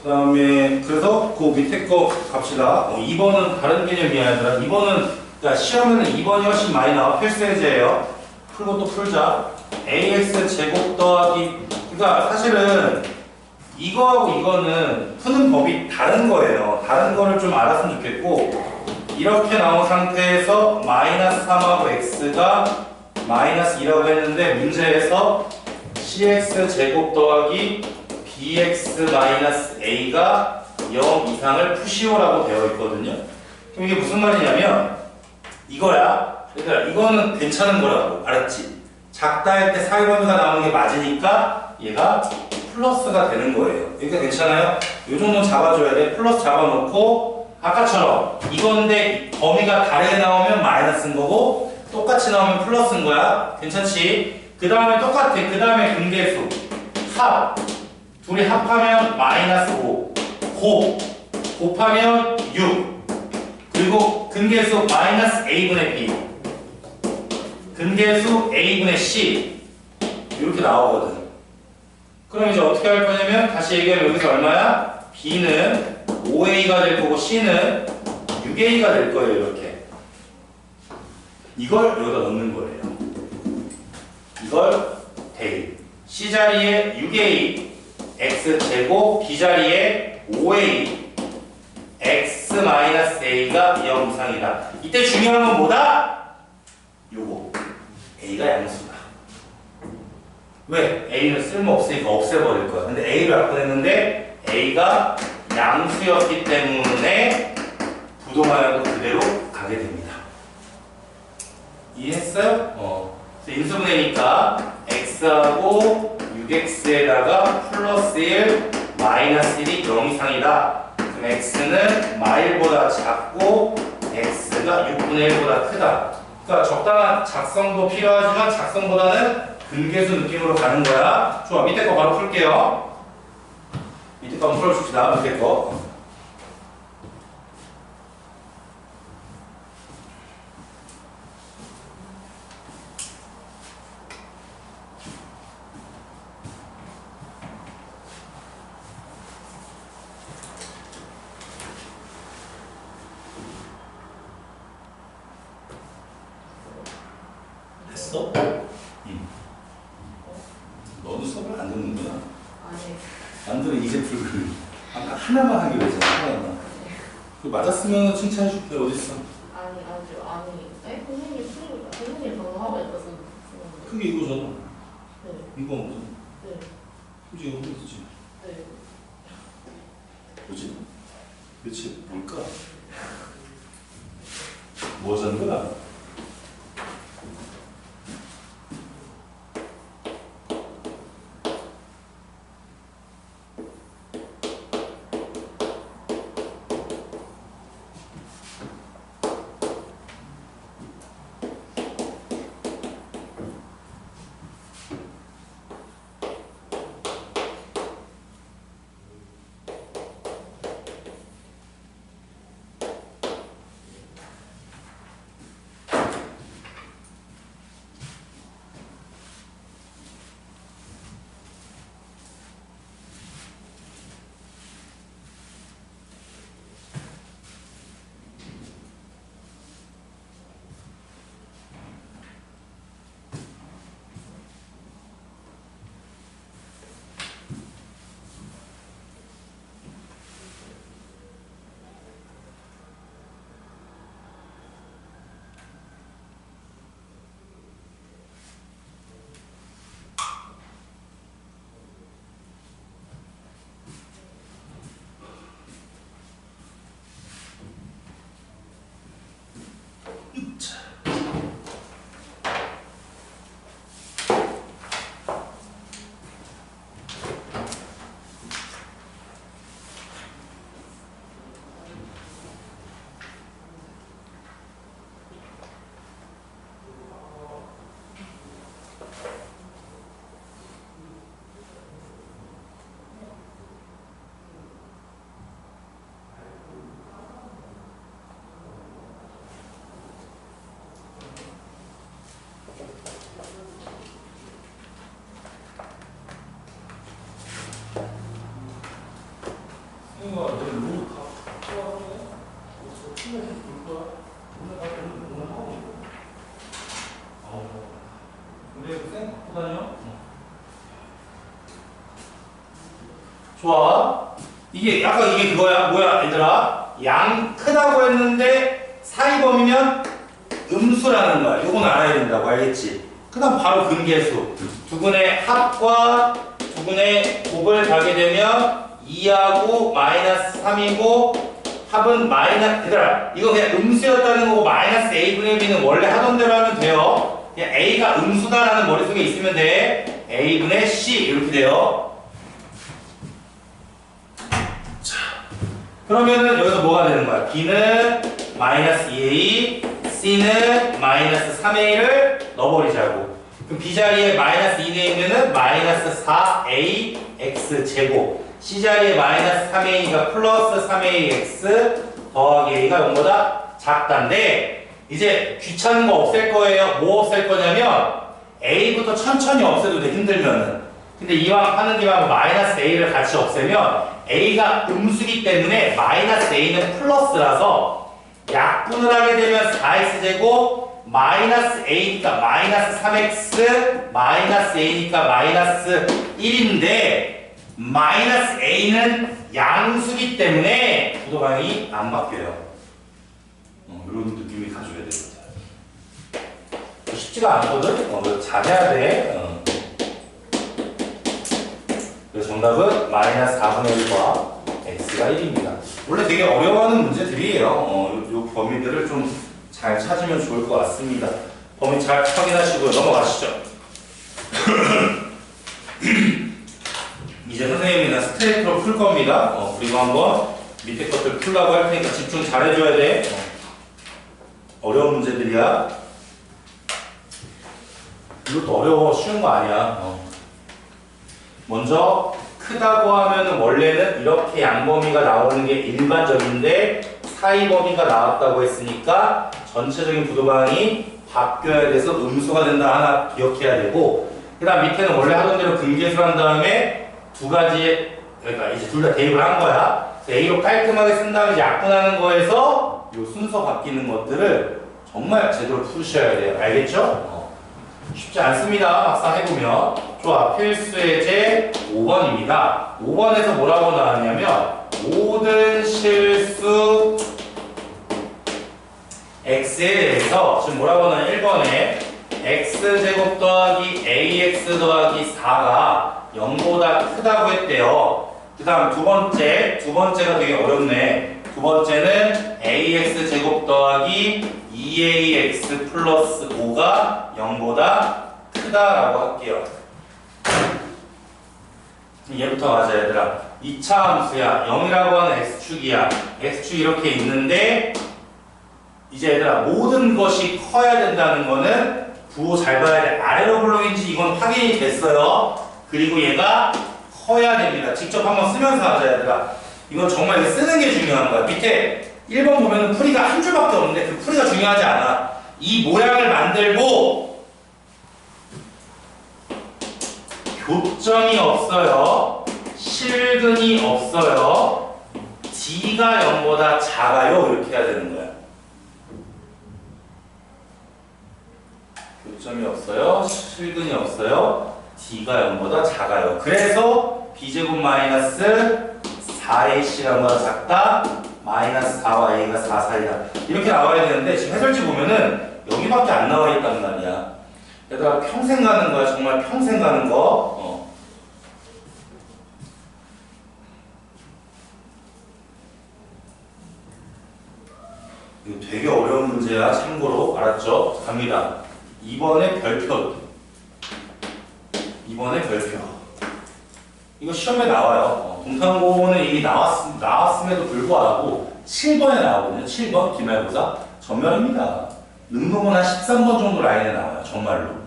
그 다음에 그래서 그 밑에 거 갑시다. 2번은 다른 개념이야 얘들아. 2번은 그러니까 시험에는 2번이 훨씬 많이 나와. 필수예제예요. 풀고 또 풀자. ax 제곱 더하기 그러니까 사실은 이거하고 이거는 푸는 법이 다른 거예요. 다른 거를 좀 알았으면 좋겠고 이렇게 나온 상태에서 마이너스 3하고 x가 마이너스 2라고 했는데 문제에서 cx 제곱 더하기 bx 마이너스 a가 0 이상을 푸시오라고 되어 있거든요. 그럼 이게 무슨 말이냐면 이거야. 그러니까 이거는 괜찮은 거라고. 알았지? 작다 할 때 사이번드가 나오는 게 맞으니까 얘가 플러스가 되는 거예요. 그러니까 괜찮아요? 이 정도 잡아줘야 돼. 플러스 잡아놓고 아까처럼 이건데 범위가 다르게 나오면 마이너스인 거고 똑같이 나오면 플러스인 거야. 괜찮지? 그 다음에 똑같아. 그 다음에 근계수 합 둘이 합하면 마이너스 5 곱하면 6 그리고 근계수 마이너스 a분의 b 근계수 a분의 c 이렇게 나오거든. 그럼 이제 어떻게 할 거냐면 다시 얘기하면 여기서 얼마야? b는 5a가 될 거고 c는 6a가 될 거예요. 이렇게 이걸 여기다 넣는 거예요. 이걸 대입 c 자리에 6a x 제곱 b 자리에 5a x 마이너스 a가 0 이상이다. 이때 중요한 건 뭐다? 요거 a가 양수다. 왜? a는 쓸모없으니까 없애버릴 거야. 근데 a를 바꿔냈는데 a가 양수였기 때문에 부동하여도 그대로 가게 됩니다. 이해했어요? 그래서 인수분해니까 x하고 6x에다가 플러스 1 마이너스 1이 0 이상이다. 그럼 x는 마일보다 작고 x가 6분의 1보다 크다. 그러니까 적당한 작성도 필요하지만 작성보다는 근계수 느낌으로 가는 거야. 좋아, 밑에 거 바로 풀게요. 밑에 거 한번 풀어줍시다. 밑에 거. 됐어? 너도 수업을 안 듣는구나. 아니. 안 들어 이제 풀고. 아까 하나만 하기로 했잖아. 하나만. 그 맞았으면 칭찬해줄게. 어딨어? 아니. 아니, 선생님 방금 하고 있어서. 그게 이거잖아. 네. 이거 뭐지? 네. 그지? 이거 그지? 네. 뭐지? 그치? 뭘까? 뭐잖아? 근데 쌩 갖고 다녀? 좋아. 이게 약간 이게 그거야. 뭐야 얘들아? 양 크다고 했는데 사이범위면 음수라는 거야. 요건 알아야 된다고 알겠지? 그 다음 바로 근계수. 두근의 합과 두근의 곱을 가게 되면 2하고 마이너스 3이고 합은 마이너스, 얘들아 이거 그냥 음수였다는 거고 마이너스 a분의 b는 원래 하던 대로 하면 돼요. 그냥 a가 음수다라는 머릿속에 있으면 돼. a분의 c 이렇게 돼요. 자, 그러면은 여기서 뭐가 되는 거야? b는 마이너스 2a, c는 마이너스 3a를 넣어버리자고. 그럼 b 자리에 마이너스 2 내면은 마이너스 4a x 제곱, c 자리에 마이너스 3a가 플러스 3ax 더하기 a가 0보다 작다인데 이제 귀찮은 거 없앨 거예요. 뭐 없앨 거냐면 a부터 천천히 없애도 돼 힘들면은. 근데 이왕 하는 김에 마이너스 a를 같이 없애면 a가 음수기 때문에 마이너스 a는 플러스라서 약분을 하게 되면 4x 제곱 마이너스 a니까 마이너스 3x 마이너스 a니까 마이너스 1인데 마이너스 a는 양수기 때문에 부도 방향이 안 바뀌어요. 이런 느낌이 가져야 됩니다. 쉽지가 않거든? 잘해야 돼. 그래서 정답은 마이너스 4분의 1과 x가 1입니다. 원래 되게 어려워하는 문제들이에요. 요 범위들을 좀 잘 찾으면 좋을 것 같습니다. 범위 잘 확인하시고요. 넘어가시죠. 이제 선생님이 그냥 스트레이트로 풀 겁니다. 그리고 한번 밑에 것들 풀라고 할 테니까 집중 잘 해줘야 돼. 어려운 문제들이야. 이것도 어려워. 쉬운 거 아니야. 먼저 크다고 하면은 원래는 이렇게 양범위가 나오는 게 일반적인데 사이 범위가 나왔다고 했으니까 전체적인 부도방이 바뀌어야 돼서 음수가 된다 하나 기억해야 되고, 그 다음 밑에는 원래 하던 대로 근계수를 한 다음에 두 가지, 그러니까 이제 둘 다 대입을 한 거야. A로 깔끔하게 쓴 다음에 이제 약분하는 거에서 요 순서 바뀌는 것들을 정말 제대로 푸셔야 돼요. 알겠죠? 쉽지 않습니다. 막상 해보면. 좋아. 필수의 제 5번입니다. 5번에서 뭐라고 나왔냐면 모든 실수 x에 대해서 지금 뭐라고 나왔냐 1번에 x제곱 더하기 ax 더하기 4가 0보다 크다고 했대요. 그 다음 두 번째가 되게 어렵네. 두 번째는 ax 제곱 더하기 2ax 플러스 5가 0보다 크다라고 할게요. 얘부터 가자 얘들아. 2차 함수야. 0이라고 하는 x축이야. x축 이렇게 있는데 이제 얘들아 모든 것이 커야 된다는 거는 부호 잘 봐야 돼. 아래로 블록인지 이건 확인이 됐어요. 그리고 얘가 커야 됩니다. 직접 한번 쓰면서 하자 얘들아. 이건 정말 쓰는 게 중요한 거야. 밑에 1번 보면은 풀이가 한 줄밖에 없는데 그 풀이가 중요하지 않아. 이 모양을 만들고 교점이 없어요. 실근이 없어요. D가 0보다 작아요. 이렇게 해야 되는 거야. 교점이 없어요. 실근이 없어요. D가 0보다 작아요. 그래서 B제곱 마이너스 4AC보다 작다. 마이너스 4와 A가 4 사이다. 이렇게 나와야 되는데 지금 해설지 보면은 여기밖에 안 나와 있단 말이야. 얘들아 평생 가는 거야. 정말 평생 가는 거. 이거 되게 어려운 문제야. 참고로 알았죠? 갑니다. 2번의 별표. 2번의 별표. 이거 시험에 나와요. 동탄고는 이미 나왔음에도 불구하고 7번에 나오거든요. 7번 기말고사 전멸입니다. 능동은 한 13번 정도 라인에 나와요. 정말로.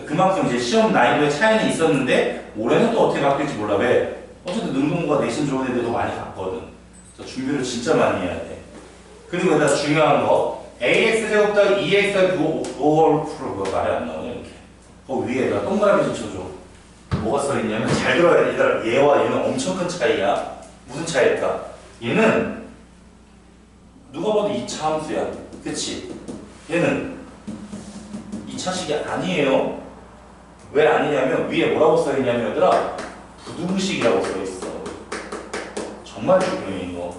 그만큼 이제 시험 난이도의 차이는 있었는데 올해는 또 어떻게 바뀔지 몰라. 왜? 어쨌든 능동과 내신 좋은 애들이 더 많이 갔거든. 그래서 준비를 진짜 많이 해야 돼. 그리고 여기다 중요한 거 ax 제곱 더하기 2x 부호를 풀어. 말이 안 나오네 이렇게. 위에다가 동그라미 좀 쳐줘. 뭐가 써있냐면 잘 들어야 돼. 얘들아 얘와 얘는 엄청 큰 차이야. 무슨 차이일까? 얘는 누가 봐도 2차 함수야. 그치? 얘는 2차식이 아니에요. 왜 아니냐면 위에 뭐라고 써있냐면 얘들아 부등식이라고 써있어. 정말 중요해 이거.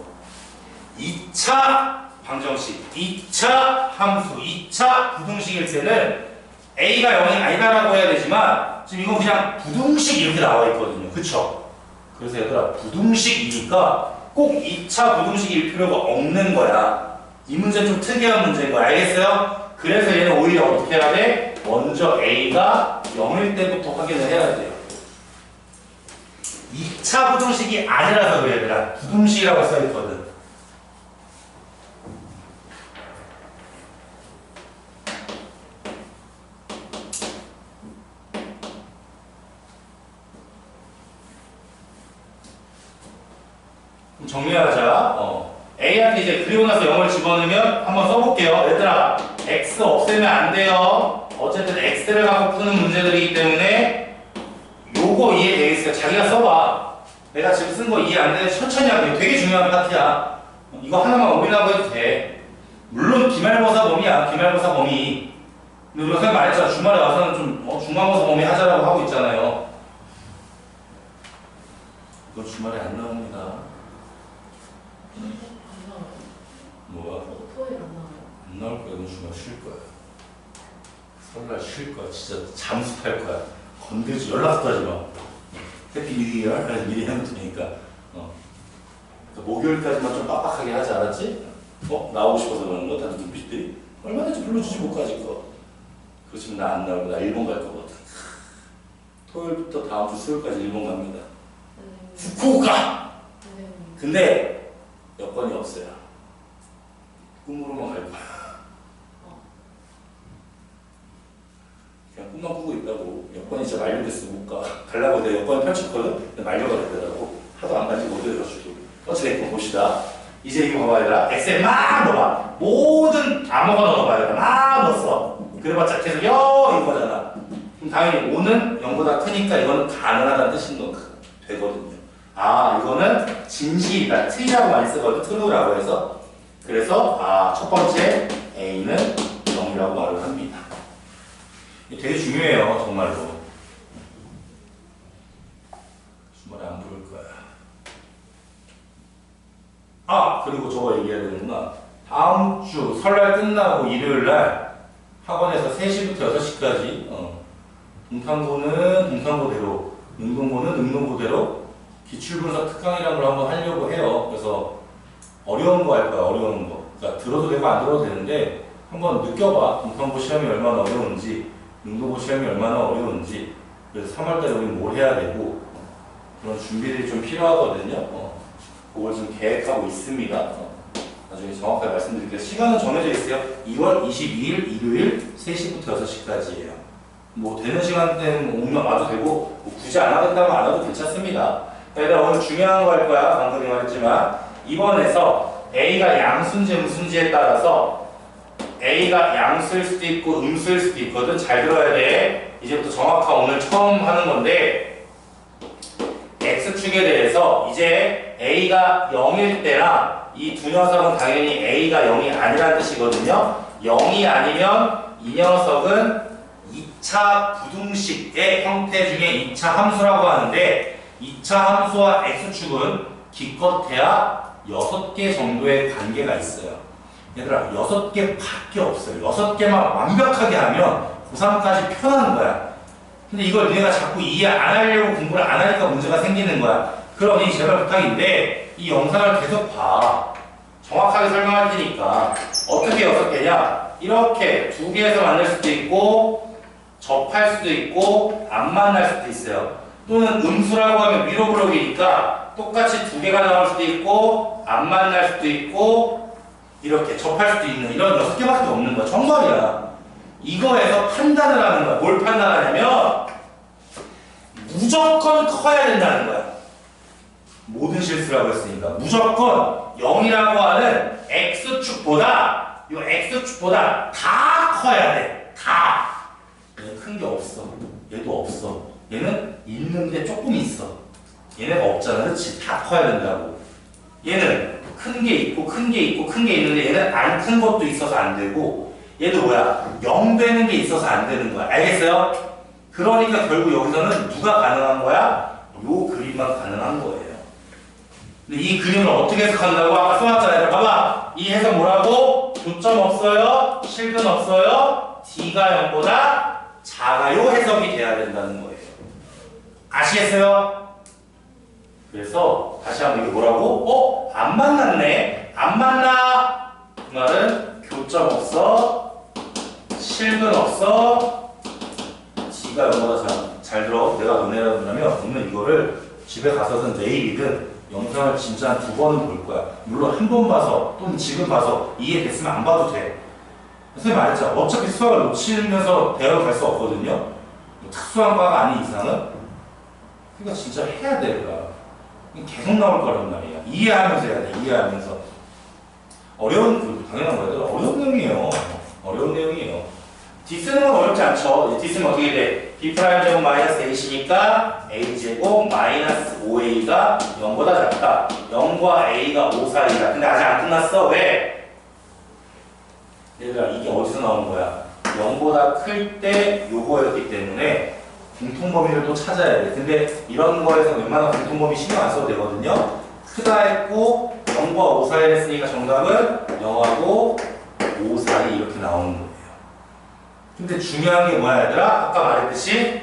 2차 방정식, 2차 함수, 2차 부등식일 때는 A가 0이 아니다라고 해야 되지만 지금 이건 그냥 부등식 이렇게 나와 있거든요. 그쵸? 그래서 얘들아 부등식이니까 꼭 2차 부등식일 필요가 없는 거야. 이 문제는 좀 특이한 문제인 거야. 알겠어요? 그래서 얘는 오히려 어떻게 해야 돼? 먼저 A가 0일 때부터 확인을 해야 돼요. 2차 부등식이 아니라서 그래 얘들아. 부등식이라고 써있거든. 정리하자. A한테 이제 그리고 나서 0을 집어넣으면 한번 써볼게요. 얘들아, X 없애면 안 돼요. 어쨌든 X를 갖고 푸는 문제들이기 때문에 요거 이해되겠어요? 자기가 써봐. 내가 지금 쓴 거 이해 안 되면 천천히 할게요. 되게 중요한 파트야. 이거 하나만 오리라고 해도 돼. 물론 기말고사 범위야. 기말고사 범위. 근데 우리가 선생님 말했잖아. 주말에 와서는 좀 중간고사 범위 하자라고 하고 있잖아요. 이거 주말에 안 나옵니다. 안 나와요. 뭐야? 토요일 안 나와요. 안 나올 거야. 이건 주말 쉴 거야. 설날 쉴 거야. 진짜 잠수탈 거야. 건들지 연락도 하지 마. 해피 뉴 이어. 미리 해놓을 테니까. 그러니까 목요일까지만 좀 빡빡하게 하지 않았지? 나오고 싶어서 그러는 거? 다들 눈빛들이? 얼마든지 불러주지 못가질 거. 그렇지만 나 안 나오고 나 일본 갈 거거든. 토요일부터 다음 주 수요일까지 일본 갑니다. 후쿠오카! 근데 여건이 없어요. 꿈으로만 갈 거야. 그냥 꿈만 꾸고 있다고. 여건이 진짜 만료됐어. 못 가. 가려고 내 여건을 펼쳤거든? 근데 만료가 됐더라고. 하도 안 가지고 못 들어주고. 어찌됐건 봅시다. 이제 이거 봐봐 얘들아. 엑셀 막 넣어봐. 모든 아무거나 넣어봐 얘들아. 막 넣었어. 그래봤자 계속 이거잖아. 그럼 당연히 5는 0보다 크니까 이거는 가능하다는 뜻인 거 되거든요. 아 이거는 진실이다. 트이라고 많이 쓰거든. 트루라고 해서. 그래서 첫 번째 A는 0이라고 말을 합니다. 이게 되게 중요해요. 정말로. 주말에 안 부를 거야. 그리고 저거 얘기해야 되는구나. 다음 주 설날 끝나고 일요일날 학원에서 3시부터 6시까지 동탄고는 동탄고대로, 능동고는 능동고대로 기출분석 특강이라는 걸 한번 하려고 해요. 그래서 어려운 거 할 거야. 어려운 거. 그러니까 들어도 되고 안 들어도 되는데 한번 느껴봐. 동탄고 시험이 얼마나 어려운지, 능동고 시험이 얼마나 어려운지. 그래서 3월달에 우리는 뭘 해야 되고 그런 준비들이 좀 필요하거든요. 그걸 좀 계획하고 있습니다. 나중에 정확하게 말씀드릴게요. 시간은 정해져 있어요. 2월 22일 일요일 3시부터 6시까지예요. 뭐 되는 시간대는 오면 와도 되고 뭐 굳이 안 하겠다면 안 와도 괜찮습니다. 얘들아 오늘 중요한 거 할 거야. 방금 말했지만 이번에서 A가 양수인지 음수인지에 따라서 A가 양수일 수도 있고 음수일 수도 있거든. 잘 들어야 돼. 이제부터 정확한 오늘 처음 하는 건데 X축에 대해서 이제 A가 0일 때나 이 두 녀석은 당연히 A가 0이 아니라는 뜻이거든요. 0이 아니면 이 녀석은 2차 부등식의 형태 중에 2차 함수라고 하는데 2차 함수와 X축은 기껏해야 6개 정도의 관계가 있어요. 얘들아 6개밖에 없어요. 6개만 완벽하게 하면 고3까지 편한 거야. 근데 이걸 너네가 자꾸 이해 안 하려고 공부를 안 하니까 문제가 생기는 거야. 그러니 제발 부탁인데 이 영상을 계속 봐. 정확하게 설명할 테니까 어떻게 6개냐? 이렇게 2개에서 만날 수도 있고 접할 수도 있고 안 만날 수도 있어요. 또는 음수라고 하면 위로 블록이니까 똑같이 2개가 나올 수도 있고 안 만날 수도 있고 이렇게 접할 수도 있는 이런 6개밖에 없는 거야. 정말이야. 이거에서 판단을 하는 거야. 뭘 판단하냐면 무조건 커야 된다는 거야. 모든 실수라고 했으니까 무조건 0이라고 하는 X축보다 이 X축보다 다 커야 돼. 다. 얘는 큰 게 없어. 얘도 없어. 얘는 있는데 조금 있어. 얘네가 없잖아. 그렇지? 다 커야 된다고. 얘는 큰 게 있고 큰 게 있고 큰 게 있는데 얘는 안 큰 것도 있어서 안 되고 얘도 뭐야? 0 되는 게 있어서 안 되는 거야. 알겠어요? 그러니까 결국 여기서는 누가 가능한 거야? 요 그림만 가능한 거예요. 근데 이 그림을 어떻게 해석한다고? 아까 써놨잖아요. 봐봐. 이 해석 뭐라고? 교점 없어요? 실근 없어요? D가 0보다 작아요 해석이 돼야 된다는 거예요. 아시겠어요? 그래서 다시 한번 이게 뭐라고? 안 만났네? 안 만나? 그 말은 교점 없어? 실근 없어? D가 0보다 잘 들어. 내가 너네라 그러면 오늘 이거를 집에 가서든 내일이든 영상을 진짜 한 2번은 볼 거야. 물론 한 번 봐서 또는 지금 봐서 이해됐으면 안 봐도 돼. 선생님 말했잖아. 어차피 수학을 놓치면서 대학을 갈 수 없거든요. 특수한 과가 아닌 이상은. 그러니까 진짜 해야 돼. 계속 나올 거란 말이야. 이해하면서 해야 돼. 이해하면서. 어려운, 당연한 거예요. 어려운 내용이에요. 어려운 내용이에요. D 쓰는 건 어렵지 않죠. D 쓰면 어떻게 돼? B 프라임 제곱 마이너스 A시니까 A 제곱 마이너스 5A가 0보다 작다. 0과 A가 5 사이다. 근데 아직 안 끝났어. 왜? 얘들아 이게 어디서 나온 거야? 0보다 클 때 요거였기 때문에 공통범위를 또 찾아야 돼. 근데 이런 거에서 웬만한 공통범위 신경 안 써도 되거든요. 크다 했고 0과 5 사이를 했으니까 정답은 0하고 5 사이 이렇게 나오는 거예요. 근데 중요한 게 뭐야 얘들아? 아까 말했듯이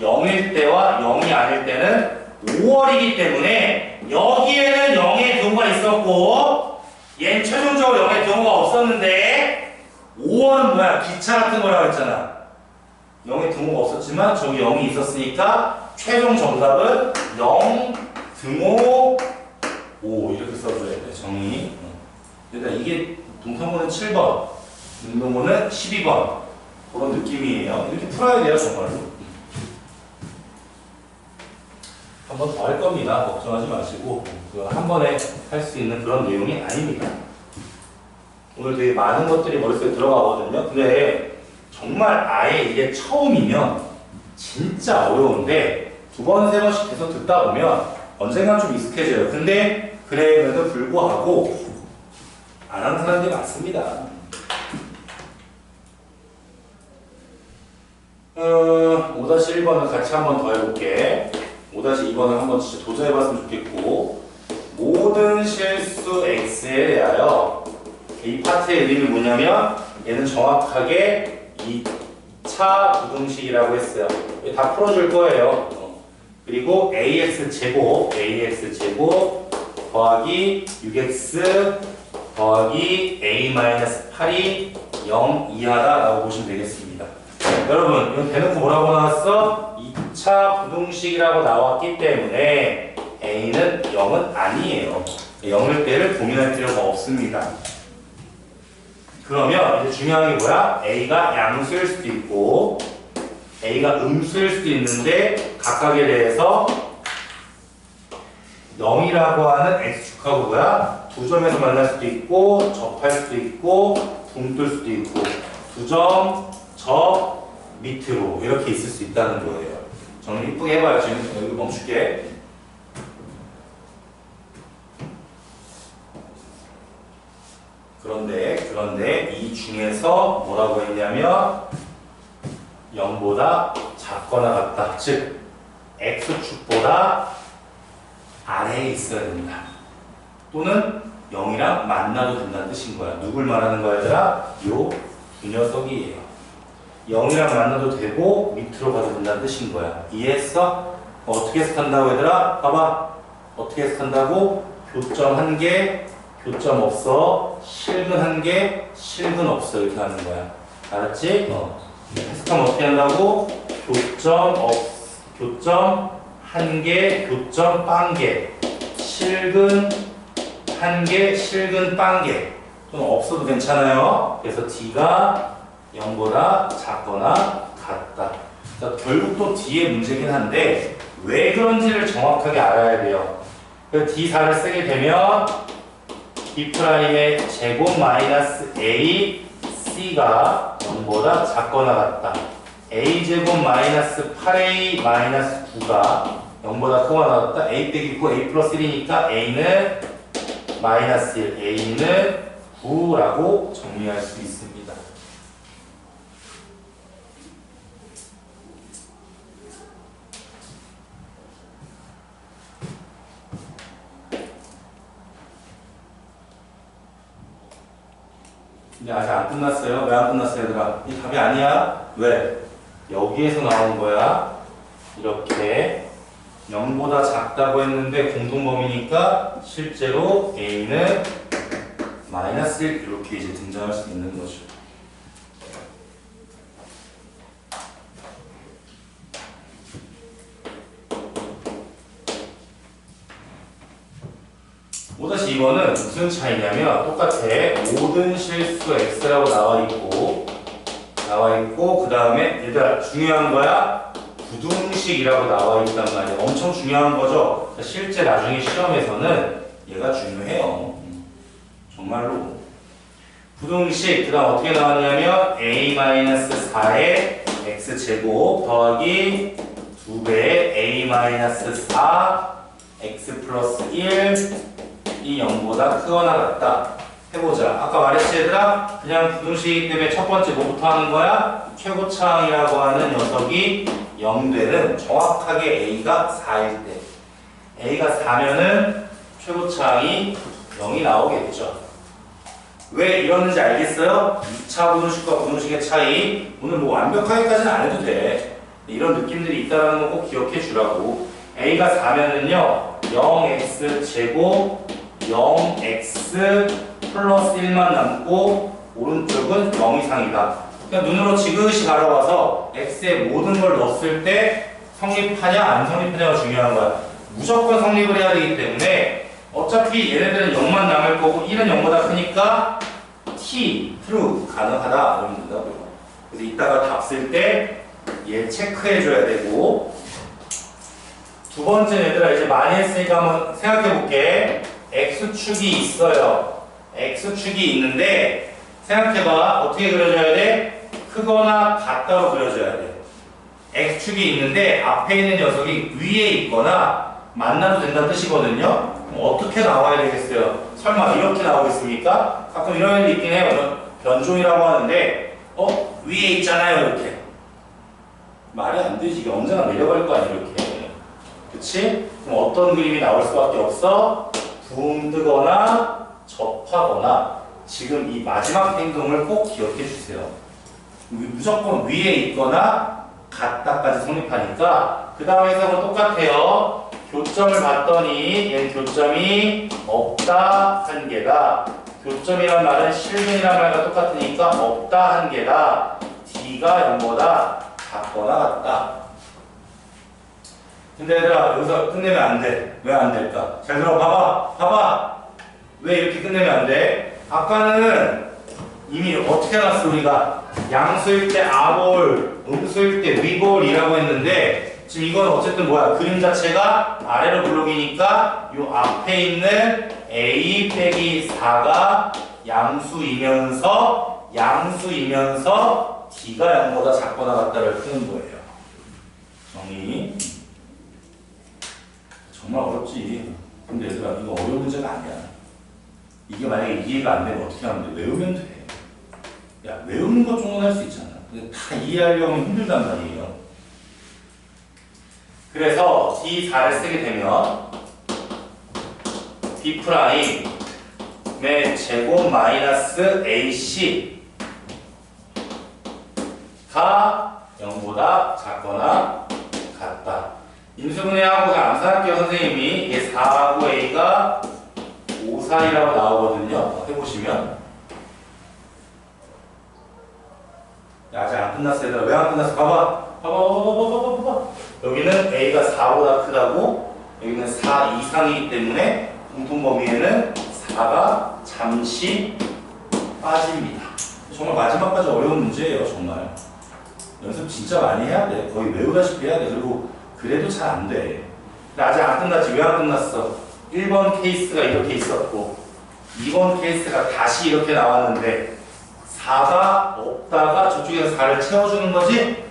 0일 때와 0이 아닐 때는 5월이기 때문에 여기에는 0의 경우가 있었고 얘는 최종적으로 0의 경우가 없었는데 5월은 뭐야? 기차 같은 거라고 했잖아. 0의 등호가 없었지만 저기 0이 있었으니까 최종 정답은 0 등호 5 이렇게 써줘야 돼. 정의. 그러니까 이게 동사모는 7번, 능동모는 12번 그런 느낌이에요. 이렇게 풀어야 돼요 정말로. 한 번 더 할 겁니다. 걱정하지 마시고 한 번에 할 수 있는 그런 내용이 아닙니다. 오늘 되게 많은 것들이 머릿속에 들어가거든요. 근데 정말 아예 이게 처음이면 진짜 어려운데 2번, 3번씩 계속 듣다 보면 언젠간 좀 익숙해져요. 근데 그래도 불구하고 안 하는 사람들이 많습니다. 5-1번을 같이 한 번 더 해볼게. 5-2번을 한번 진짜 도전해봤으면 좋겠고 모든 실수 x에 대하여 이 파트의 의미는 뭐냐면 얘는 정확하게 2차 부등식이라고 했어요. 다 풀어줄 거예요. 그리고 ax제곱 더하기 6x 더하기 a-8이 0 이하다 라고 보시면 되겠습니다. 여러분 이건 대놓고 뭐라고 나왔어? 2차 부등식이라고 나왔기 때문에 a는 0은 아니에요. 0일 때를 고민할 필요가 없습니다. 그러면 이제 중요한 게 뭐야? a가 양수일 수도 있고 a가 음수일 수도 있는데 각각에 대해서 0이라고 하는 x축하고 뭐야? 두 점에서 만날 수도 있고 접할 수도 있고 붕 뜰 수도 있고 두 점, 접, 밑으로 이렇게 있을 수 있다는 거예요. 정리 이쁘게 해봐요. 지금 여기 멈출게. 그런데 이 중에서 뭐라고 했냐면 0보다 작거나 같다. 즉 x축보다 아래에 있어야 된다. 또는 0이랑 만나도 된다는 뜻인 거야. 누굴 말하는 거야 얘들아? 요 이 녀석이에요. 0이랑 만나도 되고 밑으로 가도 된다는 뜻인 거야. 이해했어? 어떻게 해석한다고 얘들아? 봐봐. 어떻게 해석한다고? 교점 1개, 교점 없어. 실근 1개, 실근 없어. 이렇게 하는 거야. 알았지? 해석하면 어떻게 한다고? 교점 1개, 교점 0개. 실근 1개, 실근 0개. 좀 없어도 괜찮아요. 그래서 D가 0보다 작거나 같다. 자, 결국 또 D의 문제긴 한데 왜 그런지를 정확하게 알아야 돼요. 그 D4를 쓰게 되면 B'의 제곱 마이너스 A, C가 0보다 작거나 같다. A제곱 마이너스 8A 마이너스 9가 0보다 크거나 같다. A 빼기 9, A 플러스 1이니까 A는 마이너스 1, A는 9라고 정리할 수 있습니다. 근데 아직 안 끝났어요. 왜 안 끝났어요, 얘들아? 이 답이 아니야. 왜? 여기에서 나온 거야. 이렇게 0보다 작다고 했는데 공통범위니까 실제로 A는 마이너스 1 이렇게 이제 등장할 수 있는 거죠. (5-2번은) 무슨 차이냐면 똑같아. 모든 실수 x라고 나와 있고 그 다음에 얘들아 중요한 거야. 부등식이라고 나와 있단 말이야. 엄청 중요한 거죠. 실제 나중에 시험에서는 얘가 중요해요. 정말로. 부등식 그 다음 어떻게 나왔냐면 a-4의 x제곱 더하기 2배의 a-4 x 플러스 1 이 0보다 크거나 같다. 해보자. 아까 말했지 얘들아? 그냥 부등식이기 때문에 첫 번째 뭐부터 하는 거야? 최고차항이라고 하는 녀석이 0 되는 정확하게 A가 4일 때 A가 4면은 최고차항이 0이 나오겠죠. 왜 이러는지 알겠어요? 2차 부등식과 부등식의 차이. 오늘 뭐 완벽하게까지는 안 해도 돼. 이런 느낌들이 있다는 거 꼭 기억해 주라고. A가 4면은요 0x 제곱 0x 플러스 1만 남고 오른쪽은 0 이상이다. 그냥 눈으로 지그시 바라봐서 x의 모든 걸 넣었을 때 성립하냐 안 성립하냐가 중요한 거야. 무조건 성립을 해야 되기 때문에 어차피 얘네들은 0만 남을 거고 1은 0보다 크니까 t, true 가능하다 이러면 된다고요. 그래서 이따가 답 쓸 때 얘 체크해 줘야 되고. 두 번째 얘들아 이제 많이 했으니까 한번 생각해 볼게. x축이 있어요. x축이 있는데 생각해봐. 어떻게 그려줘야 돼? 크거나 같다로 그려줘야 돼. x축이 있는데 앞에 있는 녀석이 위에 있거나 만나도 된다는 뜻이거든요. 그럼 어떻게 나와야 되겠어요? 설마 이렇게 나오겠습니까? 가끔 이런 애들 있긴 해요. 변종이라고 하는데 위에 있잖아요 이렇게. 말이 안 되지. 이게 언제나 내려갈 거 아니야 이렇게. 그치? 그럼 어떤 그림이 나올 수밖에 없어? 붕 뜨거나 접하거나. 지금 이 마지막 행동을 꼭 기억해 주세요. 무조건 위에 있거나 같다까지 성립하니까. 그 다음 해석은 똑같아요. 교점을 봤더니 얘는 교점이 없다 한 개다. 교점이란 말은 실근이란 말과 똑같으니까 없다 한 개다. D가 0보다 작거나 같다. 근데 얘들아 여기서 끝내면 안 돼. 왜 안 될까? 잘 들어 봐봐. 왜 이렇게 끝내면 안 돼? 아까는 이미 어떻게 해놨어 우리가? 양수일 때 아볼, 음수일 때 위볼이라고 했는데 지금 이건 어쨌든 뭐야? 그림 자체가 아래로 블록이니까 요 앞에 있는 a 빼기 4가 양수이면서 d가 0보다 작거나 같다를 푸는 거예요. 정리. 정말 어렵지. 근데 얘들아 이거 어려운 문제가 아니야. 이게 만약에 이해가 안 되면 어떻게 하면 돼? 외우면 돼. 야 외우는 것 정도는 할 수 있잖아. 근데 다 이해하려면 힘들단 말이에요. 그래서 D4를 쓰게 되면 B'의 제곱 마이너스 AC가 0보다 작거나 같다. 인수분해하고 암산할게요 선생님이. 이게 4하고 A가 5, 4이라고 나오거든요. 해보시면 아직 안 끝났어 얘들아. 왜 안 끝났어? 봐봐. 여기는 A가 4보다 크다고, 여기는 4 이상이기 때문에 공통범위에는 4가 잠시 빠집니다. 정말 마지막까지 어려운 문제예요. 정말 연습 진짜 많이 해야 돼. 거의 외우다시피 해야 돼. 그리고 그래도 잘 안 돼. 근데 아직 안 끝났지. 왜 안 끝났어? 1번 케이스가 이렇게 있었고 2번 케이스가 다시 이렇게 나왔는데 4가 없다가 저쪽에서 4를 채워주는 거지?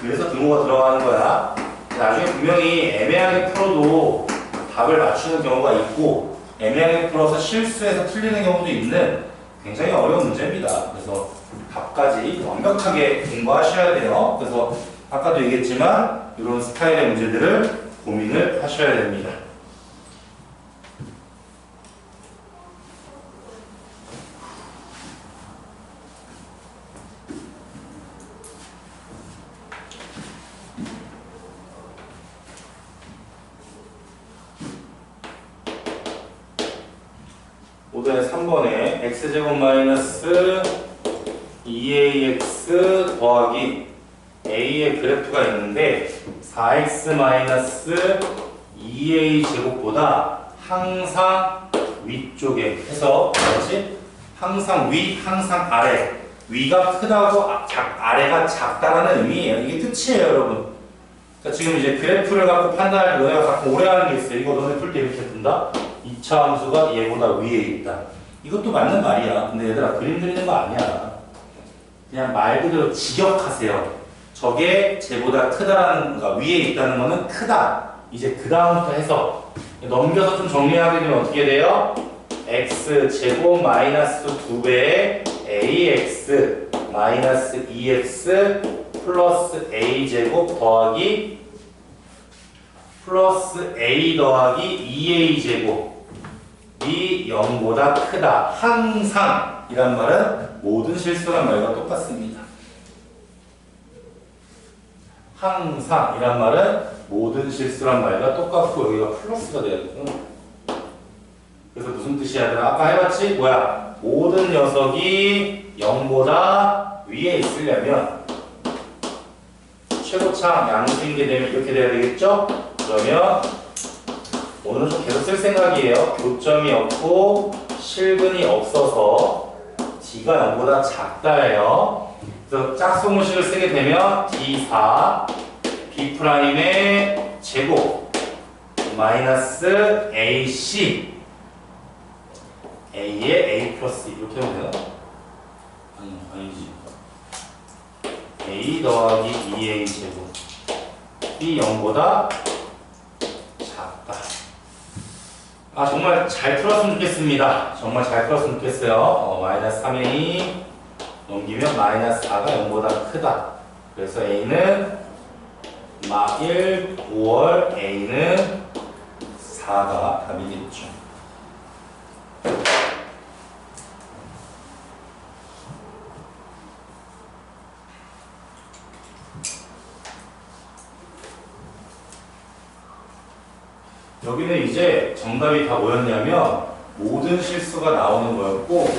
그래서 등호가 들어가는 거야. 나중에 분명히 애매하게 풀어도 답을 맞추는 경우가 있고 애매하게 풀어서 실수해서 틀리는 경우도 있는 굉장히 어려운 문제입니다. 그래서 답까지 완벽하게 공부하셔야 돼요. 그래서 아까도 얘기했지만 이런 스타일의 문제들을 고민을 하셔야 됩니다. 모든의 3번에 x제곱 마이너스 2ax 더하기 a의 그래프가 있는데 4x 마이너스 2a 제곱보다 항상 위쪽에 해서 그렇지? 항상 위, 항상 아래. 위가 크다고 아래가 작다라는 의미예요. 이게 끝이에요, 여러분. 그러니까 지금 이제 그래프를 갖고 판단할 때 너네가 가끔 오래 하는 게 있어요. 이거 너네 풀 때 이렇게 푼다. 2차 함수가 얘보다 위에 있다. 이것도 맞는 말이야. 근데 얘들아 그림 그리는 거 아니야. 그냥 말 그대로 직역하세요. 저게 쟤보다 크다라는 거가 위에 있다는 거는 크다. 이제 그 다음부터 해서 넘겨서 좀 정리하게 되면 어떻게 돼요? x제곱 마이너스 2배의 ax 마이너스 2x 플러스 a제곱 더하기 플러스 a 더하기 2a제곱이 0보다 크다. 항상 이란 말은 모든 실수란 말과 똑같습니다. 항상 이란 말은 모든 실수란 말과 똑같고 여기가 플러스가 돼야 되거든. 그래서 무슨 뜻이야? 아까 해봤지? 뭐야? 모든 녀석이 0보다 위에 있으려면 최고창 양수인 게 되면 이렇게 돼야 되겠죠? 그러면 오늘은 좀 계속 쓸 생각이에요. 교점이 없고 실근이 없어서 d가 0보다 작다예요. 그래서 짝수공식을 쓰게 되면 d4 b'의 제곱 마이너스 ac a의 a 플러스 이렇게 하면 되나? 아니지. a 더하기 2a 제곱 이 0보다 작다. 아 정말 잘 풀었으면 좋겠습니다. 정말 잘 풀었으면 좋겠어요. 마이너스 3a 넘기면 마이너스 4가 0보다 크다. 그래서 a는 막 1, 9월 a는 4가 답이겠죠. 여기는 이제 정답이 다 뭐였냐면 모든 실수가 나오는 거였고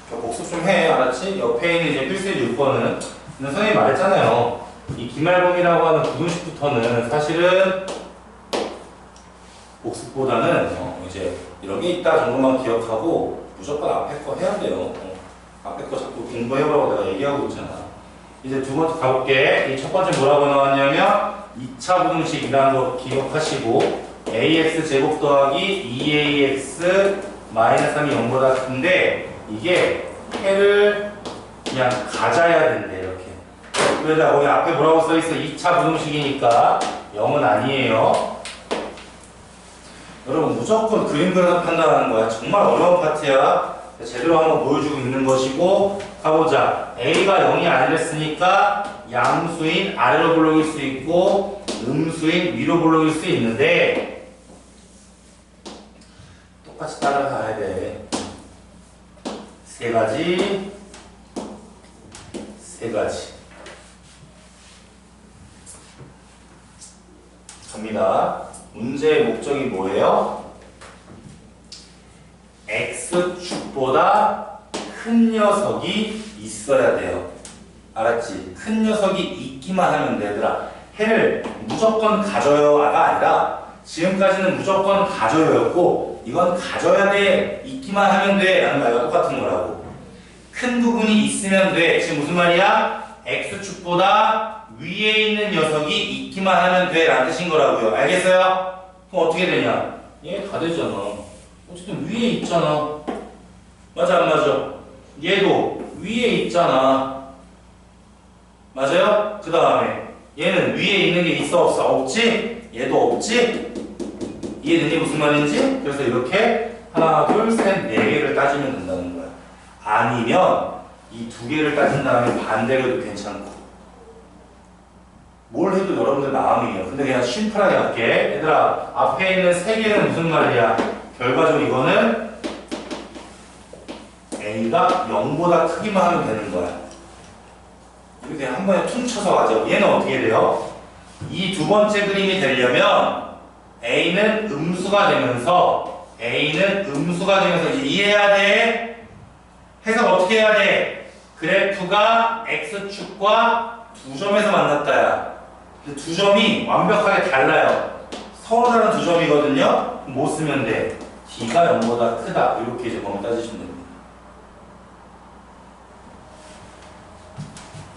복습 좀 해. 알았지? 옆에 있는 이제 필수 6번은 근데 선생님이 말했잖아요. 이 기말봉이라고 하는 부등식부터는 사실은 복습보다는 이제 이런 게 있다 정도만 기억하고 무조건 앞에 거 해야 돼요. 앞에 거 자꾸 공부해보라고 내가 얘기하고 있잖아. 이제 두 번째 가볼게. 이 첫 번째 뭐라고 나왔냐면 2차 부등식이라는 거 기억하시고 ax 제곱 더하기 2ax 마이너스 3이 0보다 큰데 이게 해를 그냥 가져야 된대 이렇게. 그러다 거기 앞에 뭐라고 써있어? 2차 부등식이니까 0은 아니에요. 여러분 무조건 그림 그려서 판단하는 거야. 정말 어려운 파트야. 제대로 한번 보여주고 있는 것이고 가보자. a가 0이 아니랬으니까 양수인 아래로 불러올 수 있고 음수인 위로 불러올 수 있는데 똑같이 따라가야 돼. 세 가지 갑니다. 문제의 목적이 뭐예요? x축보다 큰 녀석이 있어야 돼요. 알았지? 큰 녀석이 있기만 하면 돼. 얘들아 해를 무조건 가져요가 아니라 지금까지는 무조건 가져요였고 이건 가져야 돼, 있기만 하면 돼 라는 말과 똑같은 거라고. 큰 부분이 있으면 돼. 지금 무슨 말이야? x축보다 위에 있는 녀석이 있기만 하면 돼 라는 뜻인 거라고요. 알겠어요? 그럼 어떻게 되냐? 얘 다 되잖아. 어쨌든 위에 있잖아. 맞아 안 맞아? 얘도 위에 있잖아. 맞아요? 그 다음에 얘는 위에 있는 게 있어 없어? 없지? 얘도 없지? 이해되니 무슨 말인지? 그래서 이렇게 하나 둘 셋 네 개를 따지면 된다는 거야. 아니면 이 두 개를 따진다면 반대로 해도 괜찮고 뭘 해도 여러분들 마음이에요. 근데 그냥 심플하게 할게. 얘들아 앞에 있는 세 개는 무슨 말이야? 결과적으로 이거는 a가 0보다 크기만 하면 되는 거야. 이렇게 한 번에 퉁쳐서 가죠. 얘는 어떻게 돼요? 이 두 번째 그림이 되려면 a는 음수가 되면서 A는 음수가 되면서 이제 이해해야 돼. 해석 어떻게 해야 돼? 그래프가 X축과 두 점에서 만났다야. 근데 두 점이 완벽하게 달라요. 서로 다른 두 점이거든요. 뭐 쓰면 돼? D가 0보다 크다. 이렇게 이제 범위 따지시면 됩니다.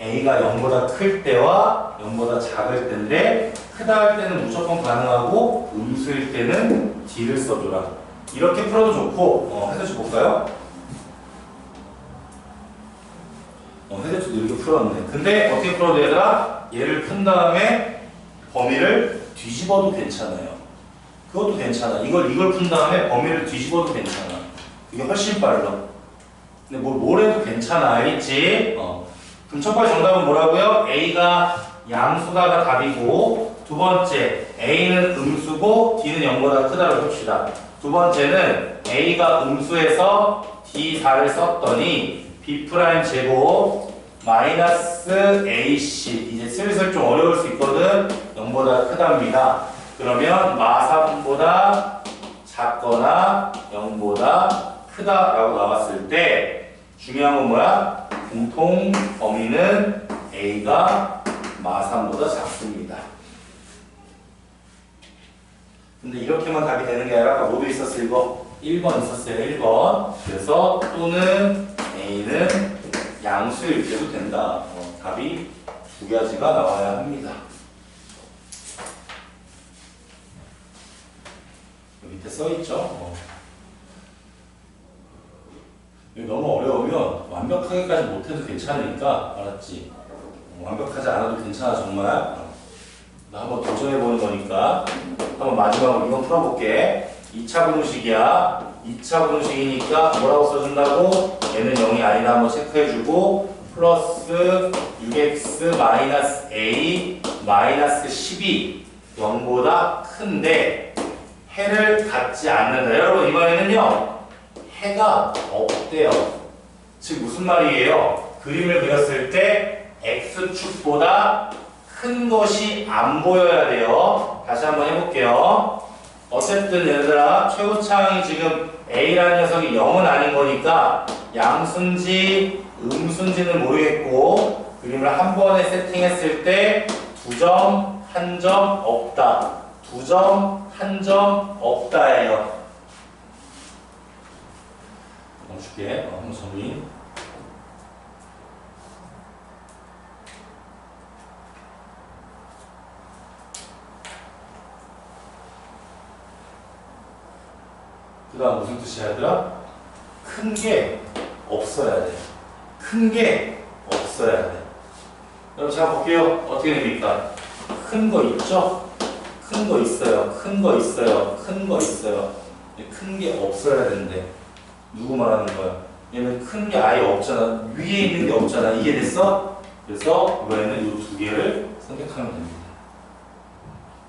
A가 0보다 클 때와 0보다 작을 때인데 크다 할 때는 무조건 가능하고 음수일 때는 D를 써줘라. 이렇게 풀어도 좋고 해설식 볼까요? 해설식도 이렇게 풀었네. 근데 어떻게 풀어도 얘들아? 얘를 푼 다음에 범위를 뒤집어도 괜찮아요. 그것도 괜찮아. 이걸 푼 다음에 범위를 뒤집어도 괜찮아. 이게 훨씬 빨라. 근데 뭘 해도 괜찮아. 알겠지? 그럼 첫 번째 정답은 뭐라고요? A가 양수다가 답이고, 두 번째 A는 음수고 D는 0보다 크다고 봅시다. 두 번째는 A가 음수에서 D4를 썼더니 B' 제곱 마이너스 AC 이제 슬슬 좀 어려울 수 있거든. 0보다 크답니다. 그러면 마3보다 작거나 0보다 크다라고 나왔을 때 중요한 건 뭐야? 공통 범위는 A가 마3보다 작습니다. 근데 이렇게만 답이 되는 게 아니라 아까 뭐도 있었어 이거? 1번 있었어요. 1번. 그래서 또는 A는 양수일 때도 된다. 답이 두 가지가 나와야 합니다. 여기 밑에 써있죠? 이거 너무 어려우면 완벽하게까지 못해도 괜찮으니까 알았지? 완벽하지 않아도 괜찮아 정말. 나 한번 도전해보는 거니까 한번 마지막으로 이건 풀어볼게. 2차 분수식이야. 2차 분수식이니까 뭐라고 써준다고? 얘는 0이 아니다 한번 체크해주고 플러스 6x 마이너스 a 마이너스 12 0보다 큰데 해를 갖지 않는다. 여러분 이번에는요 해가 없대요. 즉 무슨 말이에요? 그림을 그렸을 때 x축보다 큰 것이 안 보여야 돼요. 다시 한번 해볼게요. 어쨌든 얘들아 최고차항이 지금 A라는 녀석이 0은 아닌 거니까 양수인지 음수인지는 모르겠고 그림을 한 번에 세팅했을 때 2점, 1점 없다. 2점, 1점 없다예요. 멈출게. 한번 정리. 그 다음 무슨 뜻이야 얘들아? 큰 게 없어야 돼. 큰 게 없어야 돼. 여러분 자 볼게요. 어떻게 됩니까? 큰 거 있죠? 큰 거 있어요. 큰 거 있어요. 큰 거 있어요. 큰 게 없어야 되는데 누구 말하는 거야? 얘는 큰 게 아예 없잖아. 위에 있는 게 없잖아. 이해됐어? 그래서 이번에는 이 두 개를 선택하면 됩니다.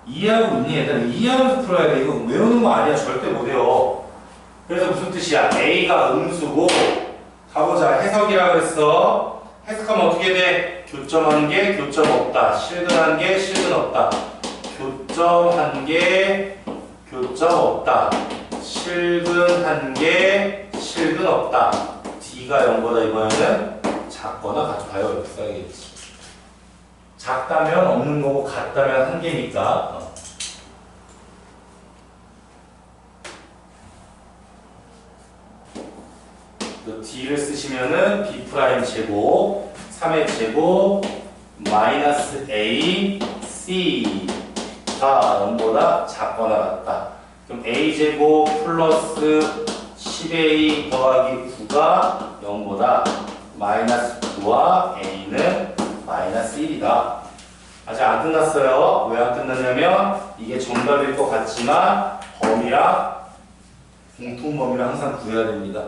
이해하고 있니? 얘들아 이해하면서 풀어야 돼. 이거 외우는 거 아니야. 절대 못 외워. 그래서 무슨 뜻이야? A가 음수고 가보자. 해석이라 그랬어. 해석하면 어떻게 돼? 교점 한 개, 교점 없다. 실근 한 개, 실근 없다. 교점 한 개, 교점 없다. 실근 한 개, 실근 없다. D가 0보다 이번에는 작거나 같아요. 이렇게 써야겠지. 작다면 없는 거고 같다면 한 개니까. D를 쓰시면은 B' 제곱 3의 제곱 마이너스 A C가 0보다 작거나 같다. 그럼 A 제곱 플러스 10A 더하기 9가 0보다 마이너스 9와 A는 마이너스 1이다. 아직 안 끝났어요. 왜 안 끝났냐면 이게 정답일 것 같지만 범위랑 공통 범위를 항상 구해야 됩니다.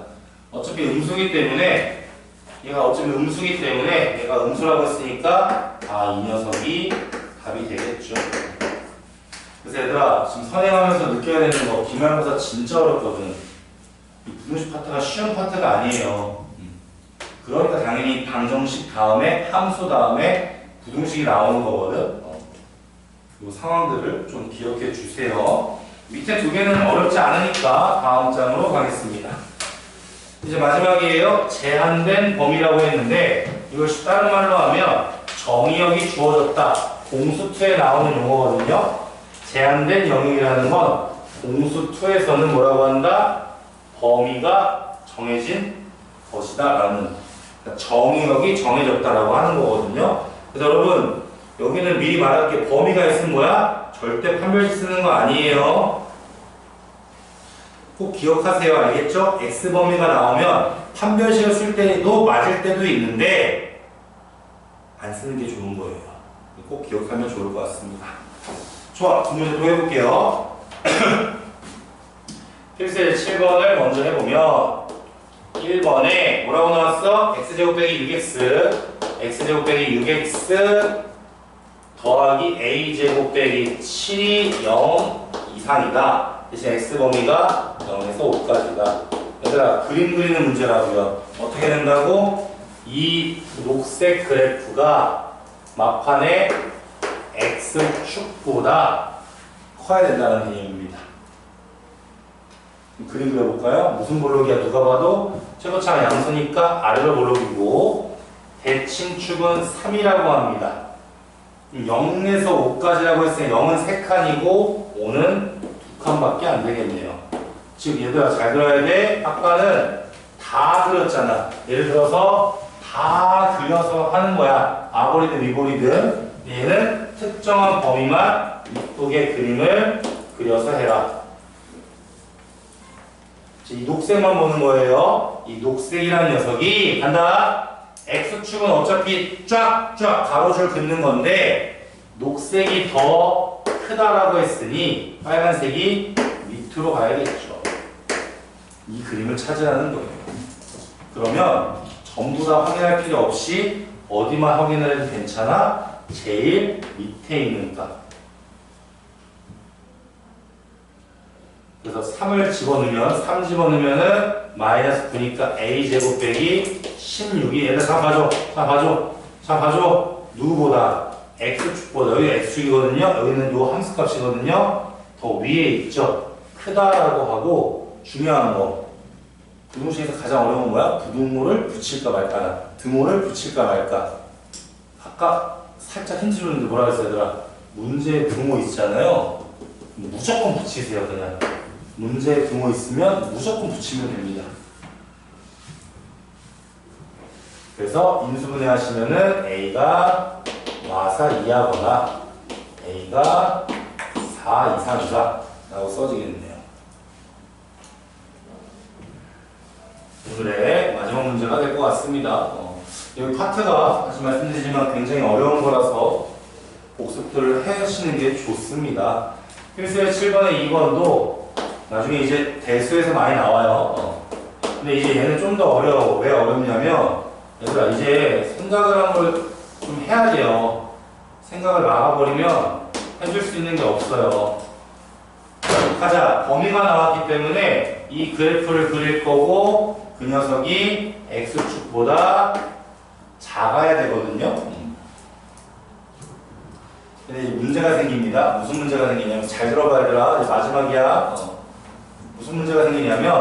어차피 음수기 때문에 얘가 얘가 음수라고 했으니까 이 녀석이 답이 되겠죠. 그래서 얘들아 지금 선행하면서 느껴야 되는 거 기말고사 진짜 어렵거든. 이 부등식 파트가 쉬운 파트가 아니에요. 그러니까 당연히 방정식 다음에 함수 다음에 부등식이 나오는 거거든. 이 상황들을 좀 기억해 주세요. 밑에 두 개는 어렵지 않으니까 다음 장으로 가겠습니다. 이제 마지막이에요. 제한된 범위라고 했는데 이걸 다른 말로 하면 정의역이 주어졌다. 공수2에 나오는 용어거든요. 제한된 영역이라는 건 공수2에서는 뭐라고 한다? 범위가 정해진 것이다 라는, 그러니까 정의역이 정해졌다라고 하는 거거든요. 그래서 여러분 여기는 미리 말할게. 범위가 있으면 뭐야? 절대 판별식 쓰는 거 아니에요. 꼭 기억하세요. 알겠죠? X범위가 나오면 판별식을 쓸 때도 맞을 때도 있는데 안 쓰는 게 좋은 거예요. 꼭 기억하면 좋을 것 같습니다. 좋아, 두 문제 또 해볼게요. 필수의 7번을 먼저 해보면 1번에 뭐라고 나왔어? x제곱 빼기 6x x제곱 빼기 6x 더하기 a제곱 빼기 7이 0 이상이다. 대신 x범위가 0에서 5까지다. 얘들아, 그림 그리는 문제라고요. 어떻게 된다고? 이 녹색 그래프가 막판에 x축보다 커야 된다는 개념입니다. 그림 그려볼까요? 무슨 볼록이야? 누가 봐도 최고차가 양수니까 아래로 볼록이고 대칭축은 3이라고 합니다. 0에서 5까지라고 했으니 0은 3칸이고 5는 2칸밖에 안 되겠네요. 즉 얘들아 잘 들어야 돼. 아까는 다 그렸잖아. 예를 들어서 다 그려서 하는 거야. 아보리든 위보리든. 얘는 특정한 범위만 이쁘게 그림을 그려서 해라. 이 녹색만 보는 거예요. 이 녹색이라는 녀석이 간다. X축은 어차피 쫙쫙 가로줄 긋는 건데 녹색이 더 크다라고 했으니 빨간색이 밑으로 가야겠죠. 이 그림을 찾으라는 거예요. 그러면 전부 다 확인할 필요 없이 어디만 확인을 해도 괜찮아? 제일 밑에 있는 값. 그래서 3을 집어넣으면 3 집어넣으면은 마이너스 9니까 a제곱 빼기 16이 얘들 다 봐줘. 다 봐줘. 자 봐줘. 누구보다 x축보다 여기 x축이거든요. 여기는 요 함수값이거든요. 더 위에 있죠. 크다라고 하고 중요한 거. 부등식에서 가장 어려운 거야? 부등호를 붙일까 말까. 등호를 붙일까 말까. 아까 살짝 힌트 줬는데 뭐라 그랬어 얘들아? 문제에 등호 있잖아요. 무조건 붙이세요 그냥. 문제에 등호 있으면 무조건 붙이면 됩니다. 그래서 인수분해 하시면은 A가 마사 이하거나 A가 4 이상이다 라고 써지겠네요. 오늘의 마지막 문제가 될 것 같습니다. 여기 파트가 다시 말씀드리지만 굉장히 어려운 거라서 복습들을 하시는 게 좋습니다. 필수의 7번에 2번도 나중에 이제 대수에서 많이 나와요. 근데 이제 얘는 좀 더 어려워. 왜 어렵냐면 얘들아 이제 생각을 한 걸 좀 해야 돼요. 생각을 막아버리면 해줄 수 있는 게 없어요. 가자. 범위가 나왔기 때문에 이 그래프를 그릴 거고 그 녀석이 x축보다 작아야 되거든요. 근데 이제 문제가 생깁니다. 무슨 문제가 생기냐면 잘 들어봐야 되라. 이제 마지막이야. 무슨 문제가 생기냐면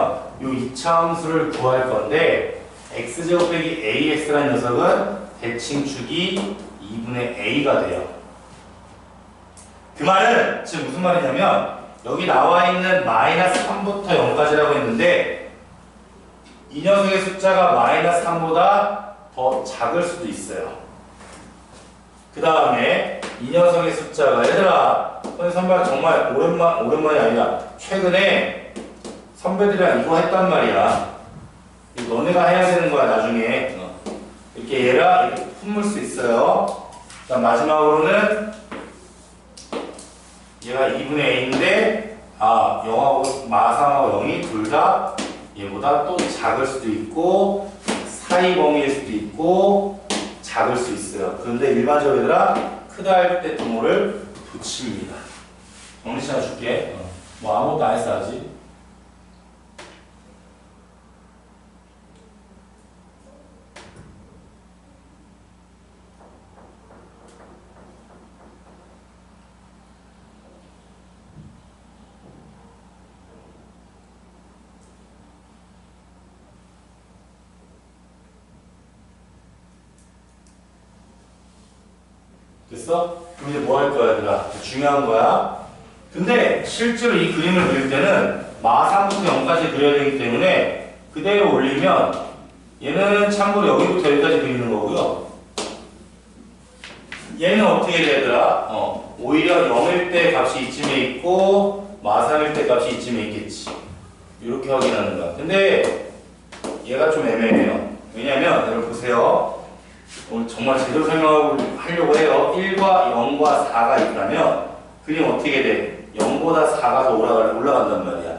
요 이차함수를 구할 건데 x제곱 빼기 ax라는 녀석은 대칭축이 2분의 a가 돼요. 그 말은 지금 무슨 말이냐면 여기 나와 있는 마이너스 3부터 0까지라고 했는데 이 녀석의 숫자가 마이너스 3보다 더 작을 수도 있어요. 그 다음에 이 녀석의 숫자가 얘들아 선발 정말 오랜만이 아니라 최근에 선배들이랑 이거 했단 말이야. 이거 너네가 해야 되는 거야 나중에. 이렇게 얘랑 이렇게 품을 수 있어요. 그다음 마지막으로는 얘가 2분의 a인데 0하고 마상하고 0이 둘 다 얘보다 또 작을 수도 있고 사이 범위일 수도 있고 작을 수 있어요. 그런데 일반적으로 얘들아 크다 할 때 등호를 붙입니다. 정리 시간 줄게. 뭐 아무것도 안 했어 아직. 됐어? 그럼 이제 뭐 할 거야, 얘들아? 중요한 거야. 근데 실제로 이 그림을 그릴 때는 마상부터 0까지 그려야 되기 때문에 그대로 올리면 얘는 참고로 여기부터 여기까지 그리는 거고요. 얘는 어떻게 되더라? 오히려 0일 때 값이 이쯤에 있고 마3일 때 값이 이쯤에 있겠지. 이렇게 확인하는 거야. 근데 얘가 좀 애매해요. 왜냐면 여러분 보세요. 오늘 정말 제대로 설명하려고 해요. 1과 0과 4가 있다면 그림 어떻게 돼? 0보다 4가 더 올라간단 말이야.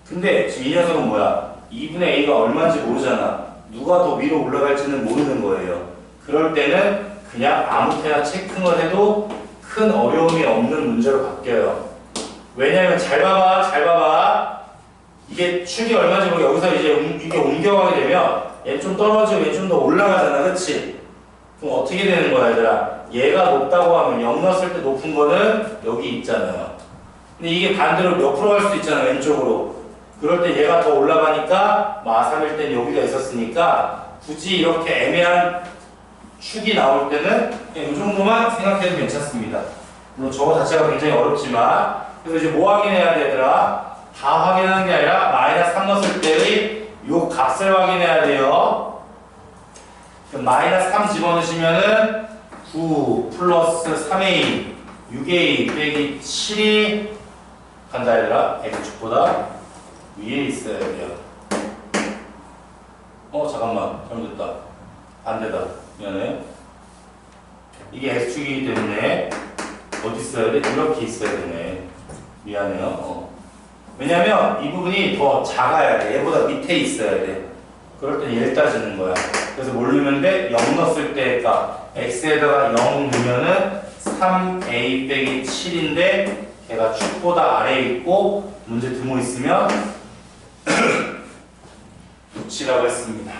근데 지금 이 녀석은 뭐야? 2분의 a가 얼마인지 모르잖아. 누가 더 위로 올라갈지는 모르는 거예요. 그럴 때는 그냥 아무 때나 체크를 해도 큰 어려움이 없는 문제로 바뀌어요. 왜냐면 잘 봐봐. 이게 축이 얼마인지 모르고 여기서 이제 이게 옮겨가게 되면 얘 좀 떨어지고 얘 좀 더 올라가잖아. 그치? 그럼 어떻게 되는 거야, 얘들아? 얘가 높다고 하면 0 넣었을 때 높은 거는 여기 있잖아요. 근데 이게 반대로 옆으로 갈 수도 있잖아, 왼쪽으로. 그럴 때 얘가 더 올라가니까 마3일 땐 여기가 있었으니까 굳이 이렇게 애매한 축이 나올 때는 그냥 이 정도만 생각해도 괜찮습니다. 물론 저거 자체가 굉장히 어렵지만. 그래서 이제 뭐 확인해야 되더라? 다 확인하는 게 아니라 마이너스 3 넣었을 때의 요 값을 확인해야 돼요. 그럼 마이너스 3 집어넣으시면은 9 플러스 3a 6a 빼기 7이 간다 얘들아. x축보다 위에 있어야 돼요. 잠깐만 잘못됐다. 반대다. 미안해. 이게 x축이기 때문에 어디 있어야 돼? 이렇게 있어야 되네. 미안해요. 왜냐면 이 부분이 더 작아야 돼. 얘보다 밑에 있어야 돼. 그럴 때 얘를 따지는 거야. 그래서 뭘 넣으면 돼? 0 넣었을 때가 x에다가 0 넣으면은 3a 빼기 7인데 걔가 축보다 아래에 있고 문제 등호 있으면 6이라고 했습니다.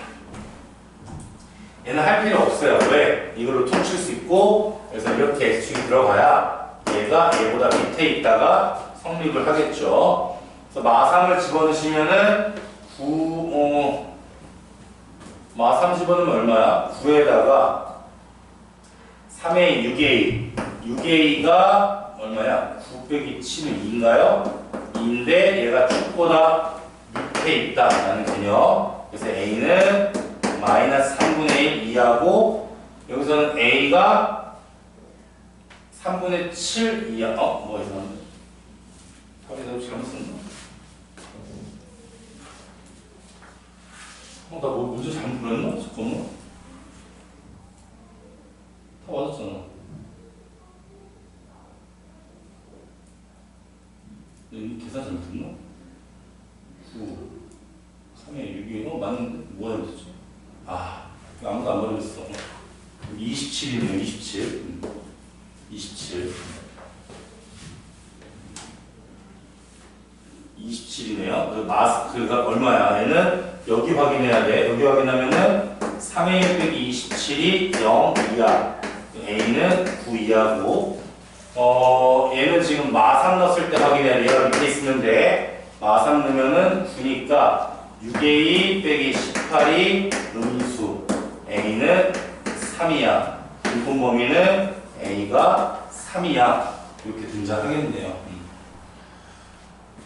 얘는 할 필요 없어요. 왜? 이걸로 퉁칠 수 있고 그래서 이렇게 x축이 들어가야 얘가 얘보다 밑에 있다가 성립을 하겠죠. 그래서 마3을 집어넣으시면은 마3 집어넣으면 얼마야? 9에다가 3a, 6a 6a가 얼마야? 9 빼기 7은 2인가요? 2인데 얘가 축보다 밑에 있다라는 개념. 그래서 a는 마이너스 3분의 1 2하고 여기서는 a가 3분의 7 2하 뭐 이상한데? 답이 잘못 썼나? 나 뭐 문제 잘못 그렸나? 잠깐만. 다 맞았잖아. 이 계산 잘못했나? 9, 3에 6이 맞는데? 뭐가 잘못했지? 아무도 안 버렸어. 27이네요. 27. 27. 27이네요. 그가 얼마야? 얘는 여기 확인해야 돼. 여기 확인하면은 3의 1 빼기 27이 0 이하. a는 9 이하고 얘는 지금 마3 넣었을 때 확인해야 돼. 얘가 밑에 있는데 마3 넣으면은 9니까 6a 빼기 18이 음수. a는 3이야. 분포 범위는 a가 3이야. 이렇게 등장하겠네요.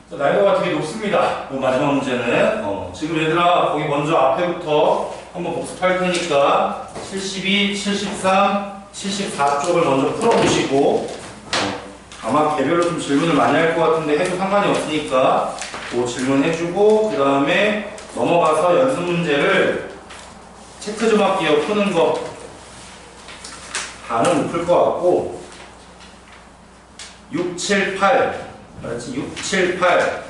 난이도가 되게 높습니다. 이 마지막 문제는 지금 얘들아 거기 먼저 앞에부터 한번 복습할 테니까 72, 73, 74쪽을 먼저 풀어보시고 아마 개별로 좀 질문을 많이 할 것 같은데 해도 상관이 없으니까 그 질문 해주고 그 다음에 넘어가서 연습 문제를 체크 좀 할게요. 푸는 거 다는 못 풀 것 같고 6, 7, 8 알았지? 6, 7, 8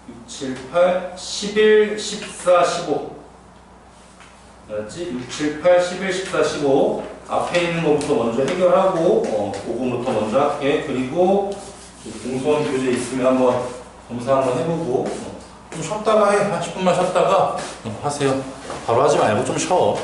6, 7, 8 11, 14, 15 알았지? 6, 7, 8 11, 14, 15 앞에 있는 것부터 먼저 해결하고 그거부터 먼저 할게. 그리고 공소원 교재 있으면 한번 검사 한번 해보고 좀 쉬었다가 해. 한 10분만 쉬었다가 하세요. 바로 하지 말고 좀 쉬어.